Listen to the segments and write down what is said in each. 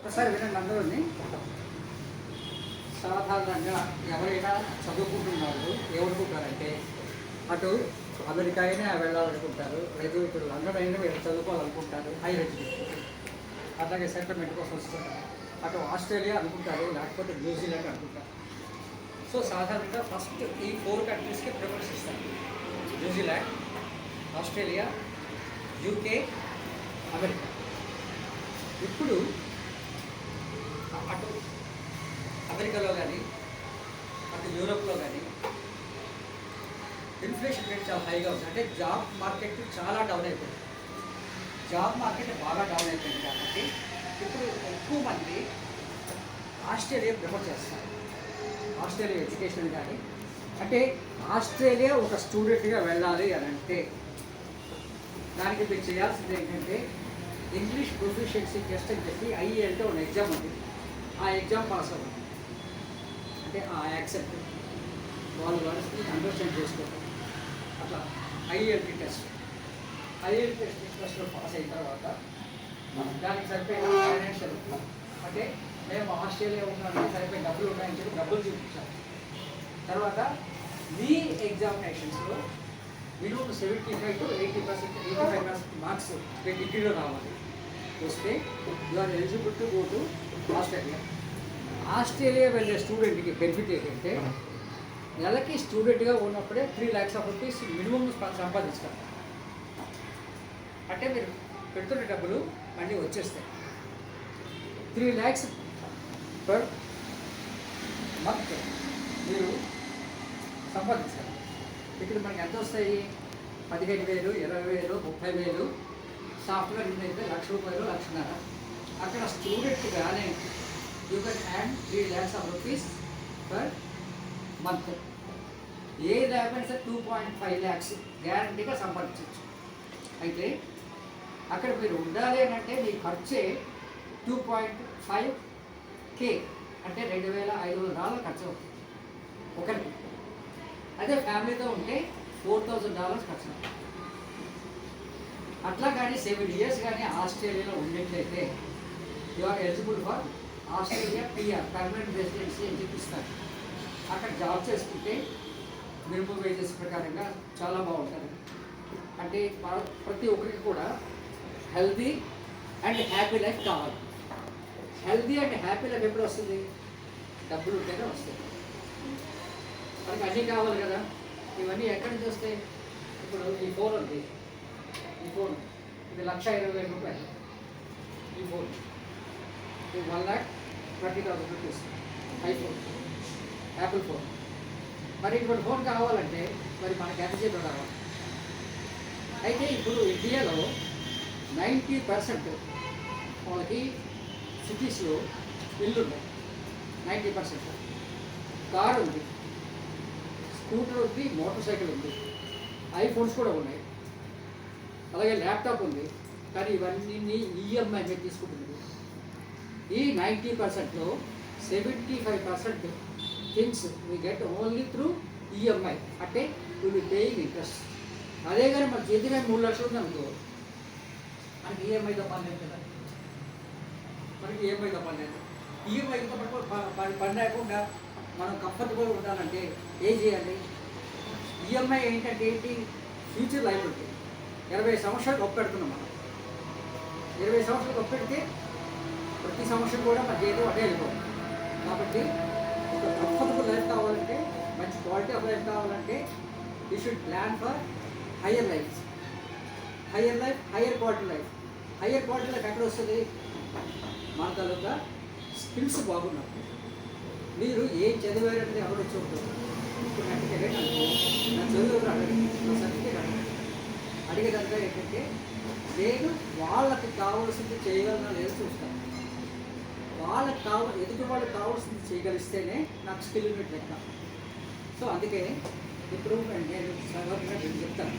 ఒకసారి వినండి అందరూని. సాధారణంగా ఎవరైనా చదువుకుంటున్నారు ఏమనుకుంటారంటే అటు అమెరికా అయినా వెళ్ళాలనుకుంటారు, లేదు ఇప్పుడు లండన్ అయినా వీళ్ళు చదువుకోవాలనుకుంటారు, హైయర్ ఎడ్యుకేషన్ అట్లాగే సెటిల్మెంట్ కోసం వస్తుంటారు, అటు ఆస్ట్రేలియా అనుకుంటారు, లేకపోతే న్యూజిలాండ్ అనుకుంటారు. సో సాధారణంగా ఫస్ట్ ఈ 4 కంట్రీస్కి ప్రిఫరెన్స్ ఇస్తారు: న్యూజిలాండ్, ఆస్ట్రేలియా, యూకే, అమెరికా. ఇప్పుడు అటు అమెరికాలో కానీ అటు యూరోప్లో కానీ ఇన్ఫ్లేషన్ రేట్ చాలా హైగా ఉంది. అంటే జాబ్ మార్కెట్ చాలా డౌన్ అయిపోయింది. జాబ్ మార్కెట్ బాగా డౌన్ అయిపోయింది కాబట్టి ఇప్పుడు ఎక్కువ మంది ఆస్ట్రేలియా ప్రిఫర్ చేస్తారు. ఆస్ట్రేలియా ఎడ్యుకేషన్ కానీ, అంటే ఆస్ట్రేలియా ఒక స్టూడెంట్గా వెళ్ళాలి అని అంటే దానికి మీరు చేయాల్సింది ఏంటంటే ఇంగ్లీష్ ప్రొఫిషియన్సీ టెస్ట్ అని చెప్పి ఐఈఎల్టీ ఒక ఎగ్జామ్ ఉంది. ఆ ఎగ్జామ్ పాస్ అవ్వాలి. అంటే ఆ యాక్సెప్ట్ వాళ్ళు అండర్స్టాండ్ చేసుకోవడం అట్లా ఐఈఎల్టీ టెస్ట్. ఐఈఎల్టీ టెస్ట్లో పాస్ అయిన తర్వాత దానికి సరిపోయిన ఫైనాన్షియల్, అంటే మేము ఆస్ట్రేలియా ఉన్నామని సరిపోయిన డబ్బులు ఉన్నాయని చెప్పి డబ్బులు చూపించాలి. తర్వాత మీ ఎగ్జామినేషన్స్లో మినిమం 75 to 80%, 85% మార్క్స్ డిగ్రీలో రావాలి. వస్తే you are eligible to go to Australia. Australia వెళ్ళే స్టూడెంట్కి బెనిఫిట్ ఏంటంటే నెలకి స్టూడెంట్గా ఉన్నప్పుడే 3 lakhs of rupees మినిమం సంపాదించుతారు. అంటే మీరు పెడుతున్న డబ్బులు మళ్ళీ వచ్చేస్తాయి. 3 lakhs పర్ మంత్ మీరు సంపాదించాలి. ఇక్కడ మనకి ఎంత వస్తాయి? 15,000, 20,000, 30,000. సాఫ్ట్వేర్ అయితే ₹1,00,000, ₹1,50,000. అక్కడ స్టూడెంట్గానే you can hand 3 lakhs of rupees per month. ఏ లేకపోతే 2.5 lakhs గ్యారంటీగా సంపాదించవచ్చు. అయితే అక్కడ మీరు ఉండాలి అని అంటే మీ ఖర్చే $2.5K, అంటే $2,500 ఖర్చు అవుతుంది ఒకరికి. అదే ఫ్యామిలీతో ఉంటే $4,000 ఖర్చు అవుతుంది. అట్లా కానీ 7 years కానీ ఆస్ట్రేలియాలో ఉండేట్లయితే you are eligible for Australia PR, permanent residency అని చూపిస్తారు. అక్కడ జాబ్ చేసుకుంటే మినిమం వేజెస్ ప్రకారంగా చాలా బాగుంటుంది. అంటే ప్రతి ఒక్కరికి కూడా హెల్తీ అండ్ హ్యాపీ లైఫ్ కావాలి. హెల్తీ అండ్ హ్యాపీ లైఫ్ ఎప్పుడు వస్తుంది? డబ్బులు ఉంటేనే వస్తుంది. మనకి అన్నీ కావాలి కదా. ఇవన్నీ ఎక్కడి నుంచి వస్తాయి? ఇప్పుడు ఈ ఫోన్ ఉంది, ఈ ఫోన్ ఇది ₹1,20,000. ఈ ఫోన్ ఇది 1,30,000 రూపీస్. IPhone, Apple phone. మరి ఇప్పుడు ఫోన్ కావాలంటే మరి మనకి ఎంత చేతులు రావాలి? అయితే ఇప్పుడు ఇండియాలో 90% వాళ్ళకి సిటీస్లో ఇల్లు ఉన్నాయి. 90% కారు ఉంది, స్కూటర్ ఉంది, మోటార్ సైకిల్ ఉంది, ఐఫోన్స్ కూడా ఉన్నాయి, అలాగే ల్యాప్టాప్ ఉంది. కానీ ఇవన్నీ ఈఎంఐ మీద తీసుకుంటుంది. ఈ 90%లో 75% things we get only through EMI, అంటే విల్ బి పేయింగ్ ఇంట్రెస్ట్. అదే కానీ మన చేతిగా 3 లక్షలు ఉందనుకో, మనకి ఈఎంఐతో పని లేదు కదా. మనకి ఈఎంఐతో పని లేదు. ఈఎంఐతో పని లేకుండా మనం కంఫర్టబుల్గా ఉండాలంటే ఏం చేయాలి? ఈఎంఐ ఏంటి? Future liability. 20 సంవత్సరాలు ఒప్పెడుతున్నాం మనం. 20 సంవత్సరాలు ఒప్పెడితే ప్రతి సంవత్సరం కూడా మన జీతం అటే వెళ్ళిపోతుంది. కాబట్టి ఒక కంఫర్టబుల్ లైఫ్ కావాలంటే, మంచి క్వాలిటీ ఆఫ్ లైఫ్ కావాలంటే you should plan for higher life. Higher life, higher quality life. Higher quality life ఎక్కడ వస్తుంది? మన తాలూకా స్కిల్స్ బాగున్నప్పుడు. మీరు ఏం చదివారంటే ఎవరు చూడదు. ఇప్పుడు సర్టిఫికేట్ అనుకో, నా చదువు అడగండి, నా సర్టిఫికేట్ అడగండి. అడిగేదంతా ఏంటంటే నేను వాళ్ళకి కావాల్సింది చేయగలనా లేదు చూస్తాను. ఎదుటి వాళ్ళకి కావాల్సింది చేయగలిస్తేనే నాకు స్కిల్ యూనిట్ లెక్క. సో అందుకే ఇప్పుడు నేను సాధారణంగా చెప్తాను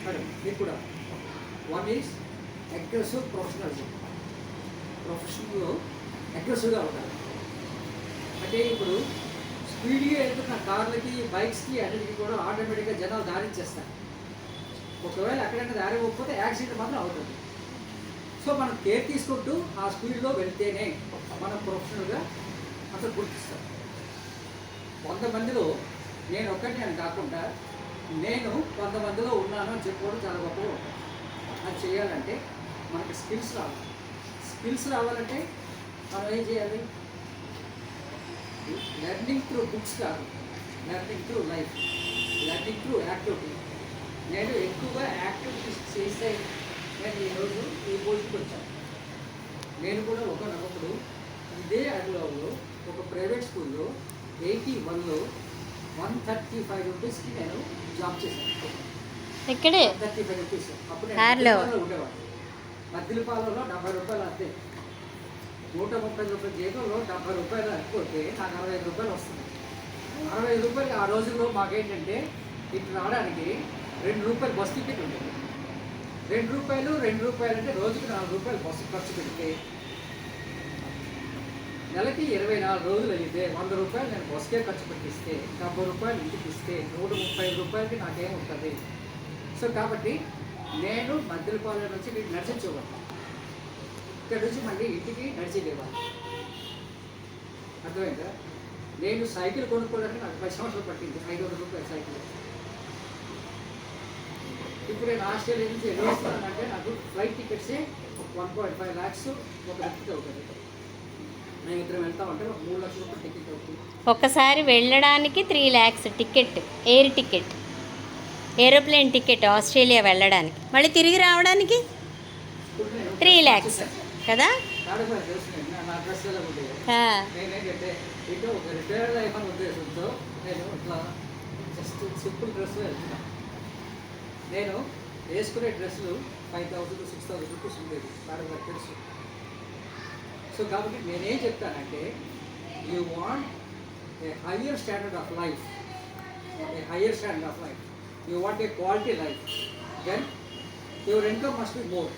మేడం, మీరు కూడా వన్ ఈజ్ అగ్రెసివ్ ప్రొఫెషనలిజం. ప్రొఫెషన్లో అగ్రెసివ్గా ఉండాలి. అంటే ఇప్పుడు స్పీడ్గా వెళ్తున్న కార్లకి, బైక్స్కి అన్నిటికీ కూడా ఆటోమేటిక్గా జనాలు దారించేస్తారు. ఒకవేళ ఎక్కడైనా దారి పోకపోతే యాక్సిడెంట్ మాత్రం అవుతుంది. సో సో మనం కేర్ తీసుకుంటూ ఆ స్పీడ్లో వెళ్తేనే మనం ప్రొఫెషనల్గా అసలు గుర్తిస్తాం. 100 మందిలో నేను ఒక్కటి అని కాకుండా నేను 100 మందిలో ఉన్నాను అని చెప్పుకోవడం చాలా గొప్పగా ఉంటుంది. అది చేయాలంటే మనకి స్కిల్స్ రావాలి. స్కిల్స్ రావాలంటే మనం ఏం చేయాలి? లెర్నింగ్ త్రూ బుక్స్ కాదు, learning through life, learning through activity. నేను ఎక్కువగా యాక్టివిటీస్ చేస్తే నేను ఈరోజు ఈ పోస్ట్కి వచ్చాను. నేను కూడా ఒకనొకప్పుడు ఇదే అడ్లోలో ఒక ప్రైవేట్ స్కూల్లో 81లో 135 రూపీస్కి నేను జాబ్ చేశాను. ఇక్కడే 35 రూపీస్. అప్పుడు నేను ఉండేవాడు. మద్దిలపాలలో 70 రూపాయలు అంతే. 130 రూపాయల జీతంలో 70 రూపాయలు అనుకుంటే నాకు 65 రూపాయలు వస్తుంది. 65 రూపాయలు ఆ రోజుల్లో మాకేంటంటే ఇటు రావడానికి 2 రూపాయలు బస్ టికెట్ ఉండేది. 2 రూపాయలు అంటే రోజుకి 4 రూపాయలు బస్సు ఖర్చు పెడితే నెలకి 24 రోజులు అయితే 100 రూపాయలు నేను బస్కే ఖర్చు పెట్టిస్తే 70 రూపాయలు ఇంటికి ఇస్తే 135 రూపాయలకి నాకేముంటుంది? సో కాబట్టి నేను మద్దిలపాలెం నుంచి నేను నడిచించగలను. ఇక్కడ నుంచి మళ్ళీ ఇంటికి నడిచి లేవాలి. అర్థమైందా? నేను సైకిల్ కొనుక్కోవడానికి నాకు 10 సంవత్సరాలు పట్టింది. 500 రూపాయలు సైకిల్. ఇప్పుడు నేను ఆస్ట్రేలియా నుంచి ఎలా వస్తున్నానంటే నాకు ఫ్లైట్ టికెట్సే 1.5 lakhs ఒక వ్యక్తికి అవుతుంది. మేము ఇద్దరం వెళ్తామంటే ఒక 3 లక్షల రూపాయలు టికెట్ అవుతుంది. ఒక్కసారి వెళ్ళడానికి 3 lakhs ticket, air ticket, aeroplane ticket Australia వెళ్ళడానికి, మళ్ళీ తిరిగి రావడానికి 3 lakhs కదా. నా డ్రెస్ ఎలా ఉండేది? నేనేంటంటే ఇటు ఒక రిటైర్డ్ లైఫ్ అని ఉద్దేశంతో నేను ఇట్లా జస్ట్ సింపుల్ డ్రెస్ వెళ్తున్నాను. నేను వేసుకునే డ్రెస్సులు 5,000 to 6,000 రూపీస్ ఉండేది. నాకు తెలుసు. సో కాబట్టి నేనేం చెప్తానంటే you want a higher standard of life, you want a quality life, then your income must be more.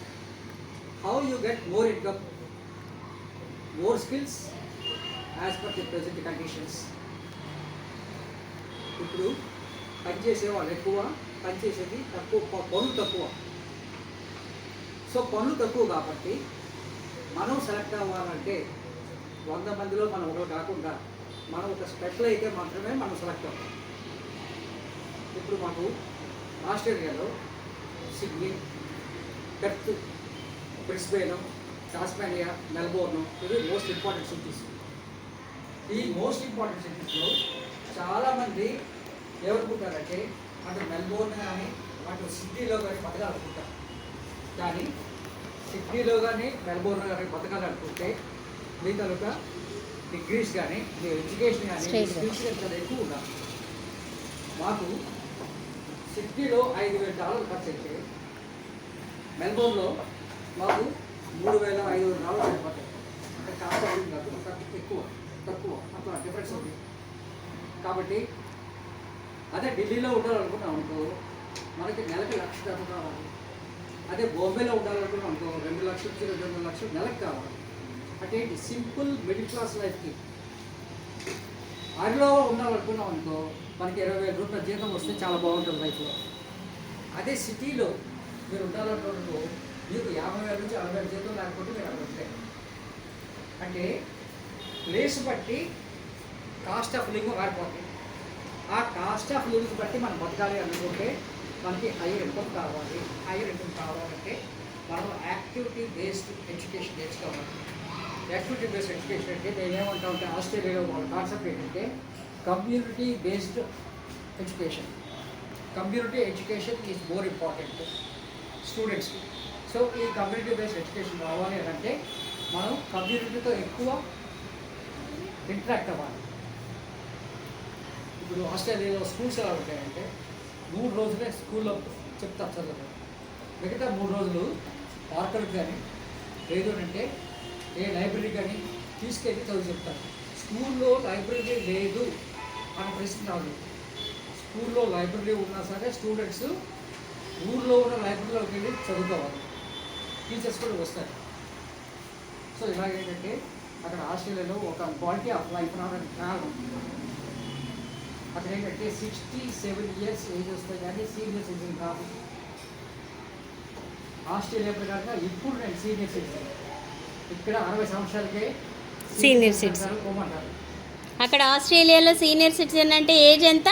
How you get more income? More skills as per the present conditions. ఇప్పుడు పనిచేసే వాళ్ళు ఎక్కువ, పనిచేసేది తక్కువ, పనులు తక్కువ. సో పనులు తక్కువ కాబట్టి మనం సెలెక్ట్ అవ్వాలంటే 100 మందిలో మనం ఒకరు కాకుండా మనం ఒక స్పెషల్ అయితే మాత్రమే మనం సెలెక్ట్ అవ్వాలి. ఇప్పుడు మాకు ఆస్ట్రేలియాలో Sydney, Perth, Brisbane, Tasmania, Melbourne ఇవి మోస్ట్ ఇంపార్టెంట్ సిటీస్. ఈ మోస్ట్ ఇంపార్టెంట్ సిటీస్లో చాలామంది ఏమనుకుంటారంటే అటు మెల్బోర్న్ కానీ అటు సిడ్నీలో కానీ బతకాలనుకుంటారు. కానీ సిడ్నీలో కానీ మెల్బోర్న్ కానీ బతకాలనుకుంటే మీ తాలూకా డిగ్రీస్ కానీ మీ ఎడ్యుకేషన్ కానీ స్కిల్స్ కానీ చాలా ఎక్కువ ఉండాలి. మాకు సిడ్నీలో $5,000 ఖర్చు అయితే మెల్బోర్న్లో మాకు $3,500 సరిపోతాయి. అంటే కాస్ట్ ఆఫ్ లివింగ్ కాదు, తక్కువ అట్లా డిఫరెన్స్ ఉంది. కాబట్టి అదే ఢిల్లీలో ఉండాలనుకున్నాం అనుకో మనకి నెలకి $1,00,000 కావాలి. అదే బాంబేలో ఉండాలనుకున్నాం అనుకో 2 లక్షల నుంచి 2.5 లక్షలు నెలకు కావాలి. అంటే సింపుల్ మిడిల్ క్లాస్ లైఫ్కి. అదిలో ఉండాలనుకున్నాం అనుకో మనకి 20,000 రూపాయల జీతం వస్తే చాలా బాగుంటుంది లైఫ్లో. అదే సిటీలో మీరు ఉండాలనుకో మీకు 50,000 నుంచి 60,000 జీతం లేకపోతే మీరు అక్కడ ఉంటాయి. అంటే ప్లేస్ బట్టి కాస్ట్ ఆఫ్ లివింగ్ మారిపోతుంది. ఆ కాస్ట్ ఆఫ్ లివింగ్ బట్టి మనం బతకాలి అనుకుంటే మనకి హైయర్ ఇన్కమ్ కావాలి. హైయర్ ఇన్కమ్ కావాలంటే మనం యాక్టివిటీ బేస్డ్ ఎడ్యుకేషన్ నేర్చుకోవాలి. యాక్టివిటీ బేస్డ్ ఎడ్యుకేషన్ అంటే మేము ఏమంటా ఉంటే ఆస్ట్రేలియాలో వాళ్ళ కాన్సెప్ట్ ఏంటంటే community based education. Community education is more important స్టూడెంట్స్కి. సో ఈ కమ్యూనిటీ బేస్డ్ ఎడ్యుకేషన్ రావాలి అంటే మనం కమ్యూనిటీతో ఎక్కువ ఇంటరాక్ట్ అవ్వాలి. ఇప్పుడు ఆస్ట్రేలియాలో స్కూల్స్ ఎలా ఉంటాయంటే 3 రోజులే స్కూల్లో చెప్తారు చదువు, మిగతా 3 రోజులు పార్కులకు కానీ లేదు అంటే ఏ లైబ్రరీ కానీ తీసుకెళ్ళి చదువు చెప్తారు. స్కూల్లో లైబ్రరీ లేదు అనే పరిస్థితి రాదు. స్కూల్లో లైబ్రరీ ఉన్నా సరే స్టూడెంట్స్ ఊళ్ళో ఉన్న లైబ్రరీలోకి వెళ్ళి చదువుకోవాలి. టీచర్స్ కూడా వస్తారు. సో ఇలాగేంటంటే అక్కడ ఆస్ట్రేలియాలో ఒక క్వాలిటీ ఆఫ్ లైఫ్ రావడానికి కారణం అక్కడ ఏంటంటే 67 years ఏజ్ వస్తే కానీ సీనియర్ సిటిజన్ కాదు. ఆస్ట్రేలియా ప్రకారంగా ఇప్పుడు నేను సీనియర్ సిటిజన్. ఇక్కడ 60 సంవత్సరాలకే సీనియర్ సిటిజన్. పోమంటారు. అక్కడ ఆస్ట్రేలియాలో సీనియర్ సిటిజన్ అంటే ఏజ్ ఎంత?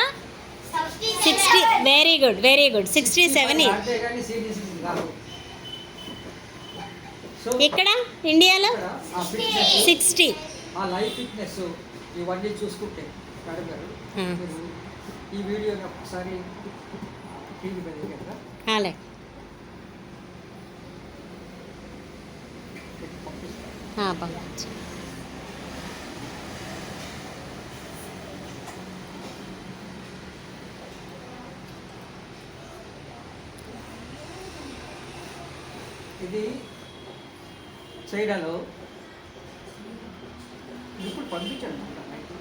60. Very good, very good. 67 అంతే కానీ సీనియర్ సిటిజన్ కాదు. సో ఇక్కడ ఇండియాలో ఇక్కడ ఆ ఫిట్నెస్ 60. ఆ లైఫ్ ఫిట్నెస్ ఇవన్నీ చూసుకుంటే మేడం గారు మీరు ఈ వీడియోని ఒకసారి టీవీ మీద కదా అలాగే పంపిస్తాను. పంపించు. ఇది చైనాలో ఇప్పుడు పంపించండి నైట్.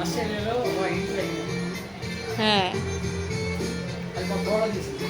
ఆస్ట్రేలియాలో ఒక ఇంట్లో అది మా గోడ తీసుకుంది.